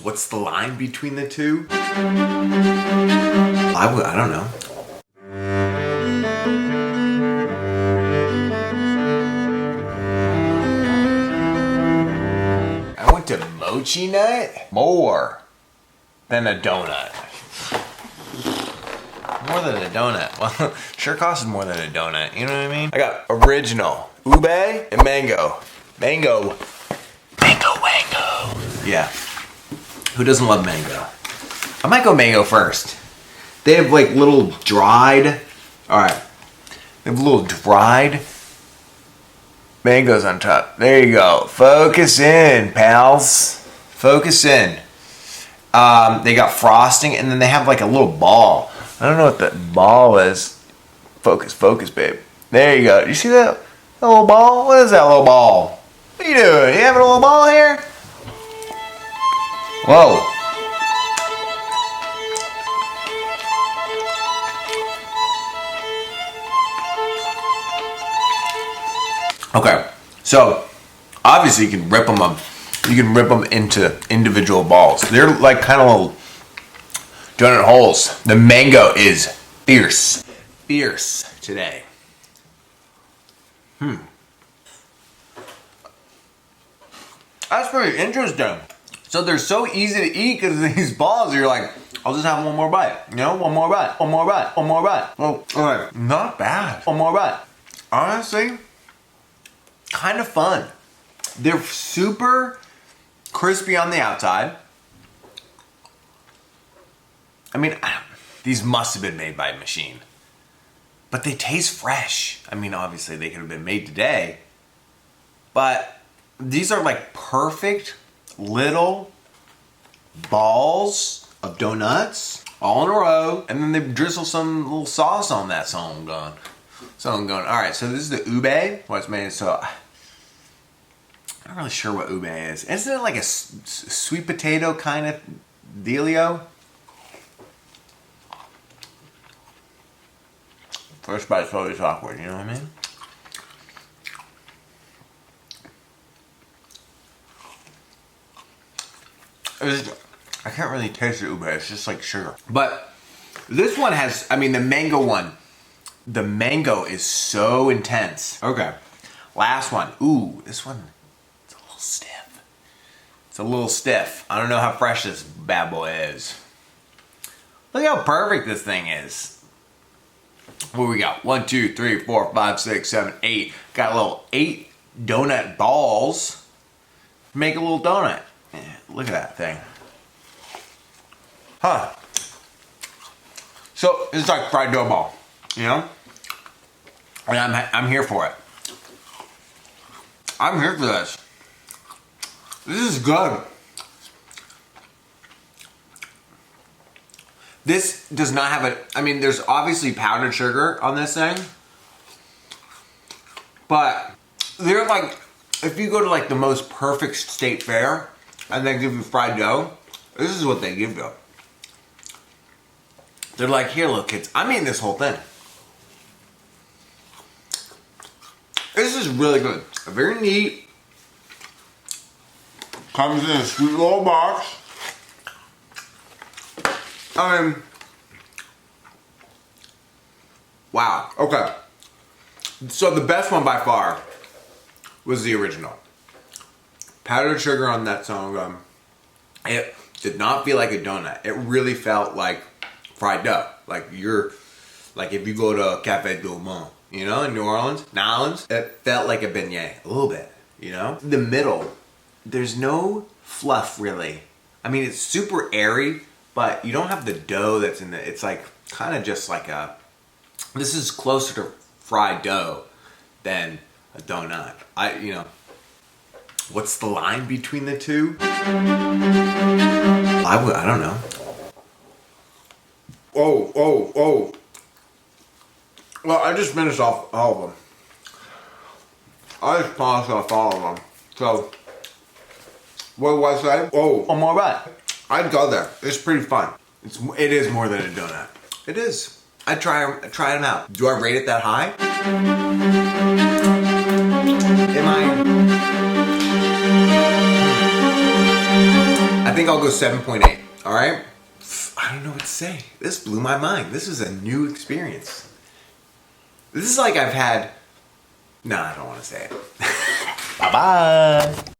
What's the line between the two? I don't know. I went to Mochi Nut. More than a donut. More than a donut. Well, sure costs more than a donut. You know what I mean? I got original, ube, and mango. Mango. Mango wango. Yeah. Who doesn't love mango? I might go mango first. They have like little dried. Alright. They have little dried mangoes on top. There you go. Focus in, pals. Focus in. They got frosting, and then they have like a little ball. I don't know what that ball is. Focus, focus, babe. There you go. You see that little ball? What is that little ball? What are you doing? You having a little ball here? Whoa. Okay, so obviously you can rip them up. You can rip them into individual balls. They're like kind of little donut holes. The mango is fierce. Fierce today. That's pretty interesting. So they're so easy to eat because of these balls. You're like, I'll just have one more bite. You know, one more bite, one more bite, one more bite. Well, alright, not bad. One more bite. Honestly, kind of fun. They're super crispy on the outside. I mean, these must have been made by a machine. But they taste fresh. I mean, obviously they could have been made today. But these are like perfect little balls of donuts all in a row. And then they drizzle some little sauce on that. So I'm going. Alright, so this is the ube. What's made so... I'm not really sure what ube is. Isn't it like a sweet potato kind of dealio? First bite's always awkward, you know what I mean? I can't really taste the ube, it's just like sugar. But this one has, I mean the mango one, the mango is so intense. Okay, last one. Ooh, this one, it's a little stiff. It's a little stiff. I don't know how fresh this bad boy is. Look how perfect this thing is. What we got? 1, 2, 3, 4, 5, 6, 7, 8. Got a little 8 donut balls. Make a little donut. Yeah, look at that thing. Huh. So it's like fried dough ball, you know? And I'm here for it. I'm here for this. This is good. This does not have I mean, there's obviously powdered sugar on this thing. But they're like, if you go to like the most perfect state fair and they give you fried dough, this is what they give you. They're like, here, look, kids, I'm eating this whole thing. This is really good. Very neat. Comes in a sweet little box. Wow. Okay. So the best one by far was the original. Powdered sugar on that song gum. It did not feel like a donut. It really felt like fried dough. Like if you go to Cafe Du Monde, you know, in New Orleans, it felt like a beignet, a little bit, you know? The middle, there's no fluff really. I mean, it's super airy, but you don't have the dough that's in it. It's like kind of just like this is closer to fried dough than a donut. You know, what's the line between the two? I don't know. Oh. Well, I just finished off all of them. I just polished off all of them. So, what do I say? Oh, I'm alright. I'd go there. It's pretty fun. It is more than a donut. It is. I'd try them out. Do I rate it that high? Am I I think I'll go 7.8. All right. I don't know what to say. This blew my mind. This is a new experience. This is like I've had. No, I don't want to say it. Bye-bye.